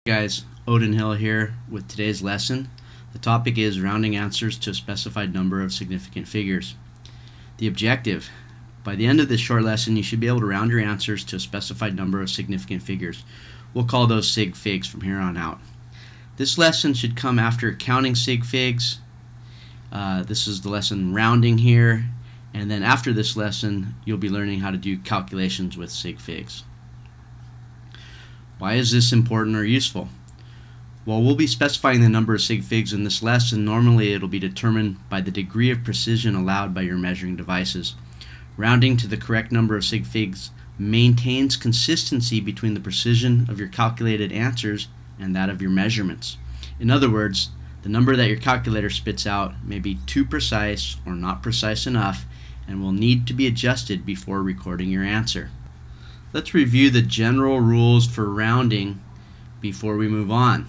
Guys, Odin Hill here with today's lesson. The topic is rounding answers to a specified number of significant figures. The objective: by the end of this short lesson you should be able to round your answers to a specified number of significant figures. We'll call those sig figs from here on out. This lesson should come after counting sig figs. This is the lesson rounding here, and then after this lesson you'll be learning how to do calculations with sig figs. Why is this important or useful? Well, we'll be specifying the number of sig figs in this lesson. Normally it'll be determined by the degree of precision allowed by your measuring devices. Rounding to the correct number of sig figs maintains consistency between the precision of your calculated answers and that of your measurements. In other words, the number that your calculator spits out may be too precise or not precise enough and will need to be adjusted before recording your answer. Let's review the general rules for rounding before we move on.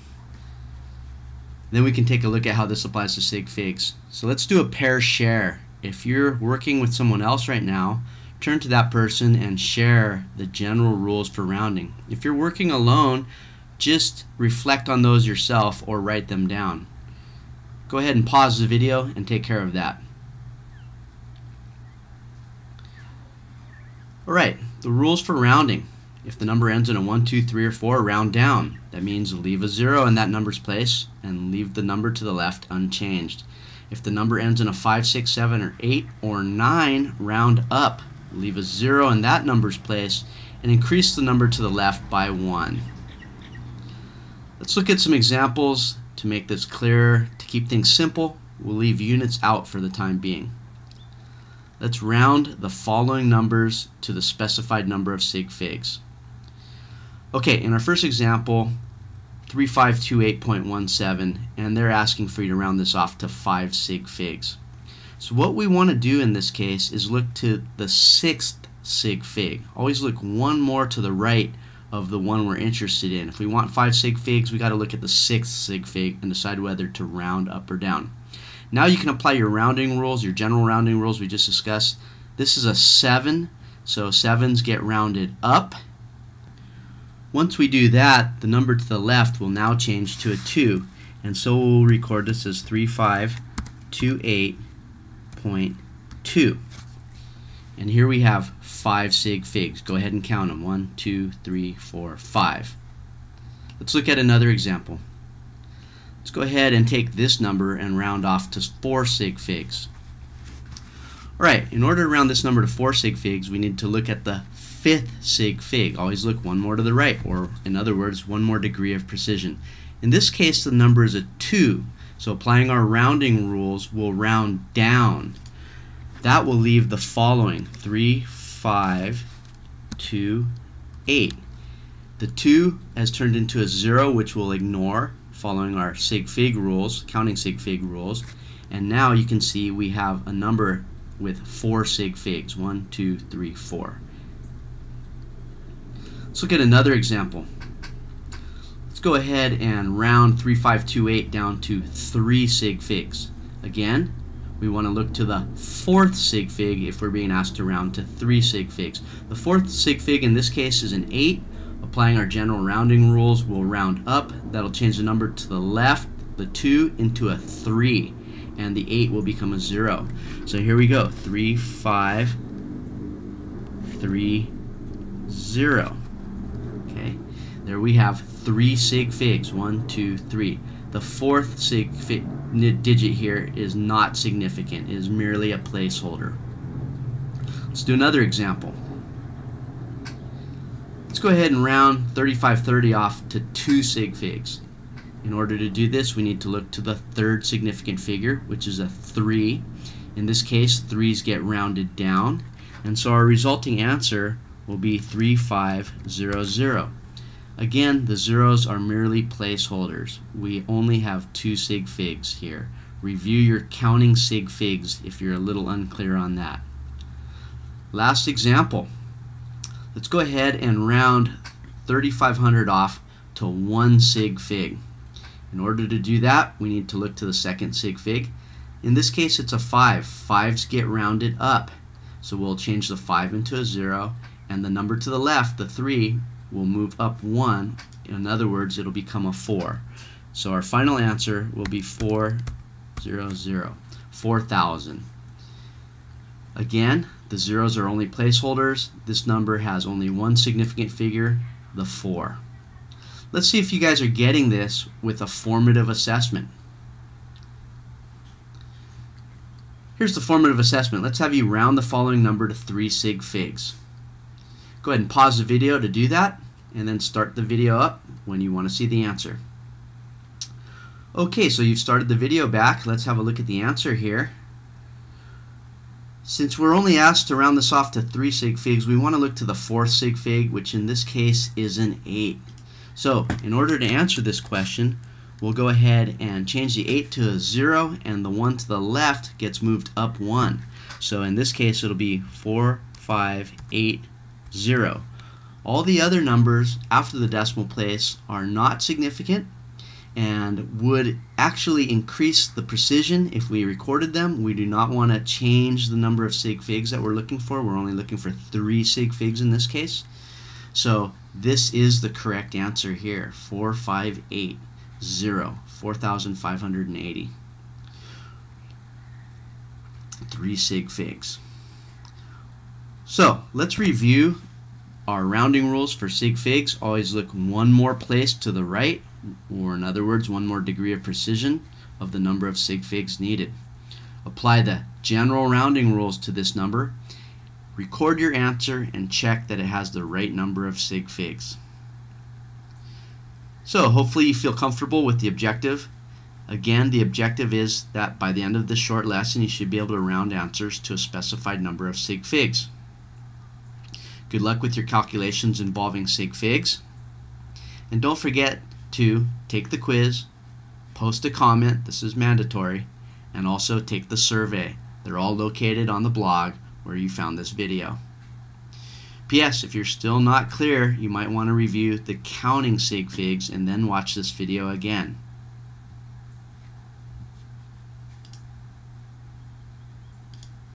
Then we can take a look at how this applies to sig figs. So let's do a pair share. If you're working with someone else right now, turn to that person and share the general rules for rounding. If you're working alone, just reflect on those yourself or write them down. Go ahead and pause the video and take care of that. Alright, the rules for rounding. If the number ends in a 1, 2, 3, or 4, round down. That means leave a 0 in that number's place and leave the number to the left unchanged. If the number ends in a 5, 6, 7, or 8, or 9, round up. Leave a 0 in that number's place and increase the number to the left by 1. Let's look at some examples to make this clearer. To keep things simple, we'll leave units out for the time being. Let's round the following numbers to the specified number of sig figs. Okay, in our first example, 3528.17, and they're asking for you to round this off to 5 sig figs. So what we want to do in this case is look to the 6th sig fig. Always look one more to the right of the one we're interested in. If we want 5 sig figs, we got to look at the 6th sig fig and decide whether to round up or down. Now you can apply your rounding rules, your general rounding rules we just discussed. This is a 7, so 7s get rounded up. Once we do that, the number to the left will now change to a 2, and so we'll record this as 3528.2. And here we have 5 sig figs. Go ahead and count them. 1, 2, 3, 4, 5. Let's look at another example. Let's go ahead and take this number and round off to 4 sig figs. Alright, in order to round this number to 4 sig figs, we need to look at the 5th sig fig. Always look one more to the right, or in other words, one more degree of precision. In this case, the number is a 2, so applying our rounding rules, we'll round down. That will leave the following: 3, 5, 2, 8. The 2 has turned into a 0, which we'll ignore following our sig fig rules, counting sig fig rules, and now you can see we have a number with 4 sig figs. 1, 2, 3, 4. Let's look at another example. Let's go ahead and round 3528 down to 3 sig figs. Again, we want to look to the 4th sig fig if we're being asked to round to 3 sig figs. The 4th sig fig in this case is an 8. Applying our general rounding rules, we'll round up. That'll change the number to the left, the 2, into a 3, and the 8 will become a 0. So here we go: 3, 5, 3, 0. Okay, there we have 3 sig figs. 1, 2, 3. The 4th sig fig digit here is not significant. It is merely a placeholder. Let's do another example. Let's go ahead and round 3530 off to 2 sig figs. In order to do this, we need to look to the 3rd significant figure, which is a 3. In this case, 3's get rounded down, and so our resulting answer will be 3500. Again, the zeros are merely placeholders. We only have 2 sig figs here. Review your counting sig figs if you're a little unclear on that. Last example. Let's go ahead and round 3500 off to 1 sig fig. In order to do that, we need to look to the 2nd sig fig. In this case, it's a 5. 5's get rounded up. So we'll change the 5 into a 0, and the number to the left, the 3, will move up 1 In other words, it'll become a 4. So our final answer will be 4,000. Again, the zeros are only placeholders. This number has only one significant figure, the 4. Let's see if you guys are getting this with a formative assessment. Here's the formative assessment. Let's have you round the following number to 3 sig figs. Go ahead and pause the video to do that, and then start the video up when you want to see the answer. Okay, so you've started the video back. Let's have a look at the answer here. Since we're only asked to round this off to 3 sig figs, we want to look to the 4th sig fig, which in this case is an 8. So in order to answer this question, we'll go ahead and change the 8 to a 0, and the 1 to the left gets moved up 1. So in this case, it'll be 4580. All the other numbers after the decimal place are not significant and would actually increase the precision if we recorded them. We do not want to change the number of sig figs that we're looking for. We're only looking for 3 sig figs in this case. So this is the correct answer here, 4580, 4,580. 3 sig figs. So let's review our rounding rules for sig figs. Always look one more place to the right, or in other words, one more degree of precision of the number of sig figs needed. Apply the general rounding rules to this number. Record your answer and check that it has the right number of sig figs. So hopefully you feel comfortable with the objective. Again, the objective is that by the end of this short lesson you should be able to round answers to a specified number of sig figs. Good luck with your calculations involving sig figs. And don't forget to take the quiz, post a comment, this is mandatory, and also take the survey. They're all located on the blog where you found this video. P.S. If you're still not clear, you might want to review the counting sig figs and then watch this video again.